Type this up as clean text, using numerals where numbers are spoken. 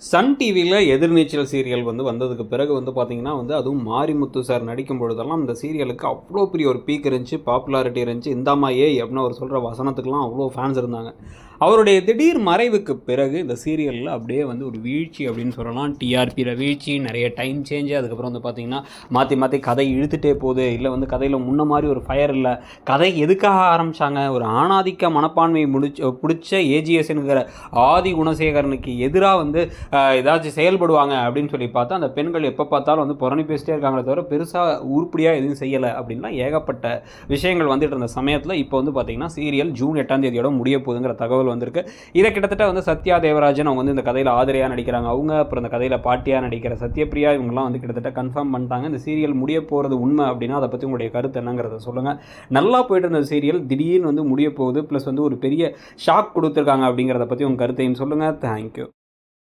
Sun டிவியில் எதிர்நீச்சல் serial வந்ததுக்கு பிறகு பார்த்தீங்கன்னா அதுவும் மாரிமுத்து சார் நடிக்கும் பொழுதெல்லாம் இந்த சீரியலுக்கு அவ்வளோ பெரிய ஒரு பீக் இருந்துச்சு, பாப்புலாரிட்டி இருந்துச்சு. இந்தாமா ஏய் அப்படின்னு அவர் சொல்கிற வசனத்துக்கெலாம் அவ்வளோ ஃபேன்ஸ் இருந்தாங்க. அவருடைய திடீர் மறைவுக்கு பிறகு இந்த சீரியலில் அப்படியே ஒரு வீழ்ச்சி அப்படின்னு சொல்லலாம். டிஆர்பியில் வீழ்ச்சி, நிறைய டைம் சேஞ்சு, அதுக்கப்புறம் பார்த்தீங்கன்னா மாற்றி கதை இழுத்துட்டே போகுது, இல்லை கதையில் முன்ன மாதிரி ஒரு ஃபயர் இல்லை. கதை எதுக்காக ஆரம்பித்தாங்க, ஒரு ஆணாதிக்க மனப்பான்மை பிடிச்ச ஏஜிஎஸ்ங்கிற ஆதி குணசேகரனுக்கு எதிராக ஏதாச்சும் செயல்படுவாங்க அப்படின்னு சொல்லி பார்த்தா அந்த பெண்கள் எப்போ பார்த்தாலும் புறணி பேசிட்டே இருக்காங்களே தவிர பெருசாக உருப்படியாக எதுவும் செய்யலை அப்படின்லாம் ஏகப்பட்ட விஷயங்கள் வந்துட்டு இருந்த சமயத்தில் இப்போ பார்த்தீங்கன்னா சீரியல் ஜூன் 8ஆம் தேதியோட முடிய போகுதுங்கிற தகவல் வந்திருக்கு. இதை கிட்டத்தட்ட சத்யா தேவராஜன் அவங்க இந்த கதையில் ஆதரையாக நடிக்கிறாங்க. அவங்க அப்புறம் இந்த கதையில் பாட்டியாக நடிக்கிற சத்யபிரியா இவங்கெல்லாம் கிட்டத்தட்ட கன்ஃபார்ம் பண்ணிட்டாங்க. இந்த சீரியல் முடிய போகிறது உண்மை அப்படின்னா அதை பற்றி உங்களுடைய கருத்து என்னங்கிறத சொல்லுங்கள். நல்லா போயிட்டு இருந்த சீரியல் திடீர்னு முடிய போகுது, ப்ளஸ் ஒரு பெரிய ஷாக் கொடுத்துருக்காங்க அப்படிங்கிறத பற்றி உங்கள் கருத்தையும் சொல்லுங்கள். தேங்க்யூ.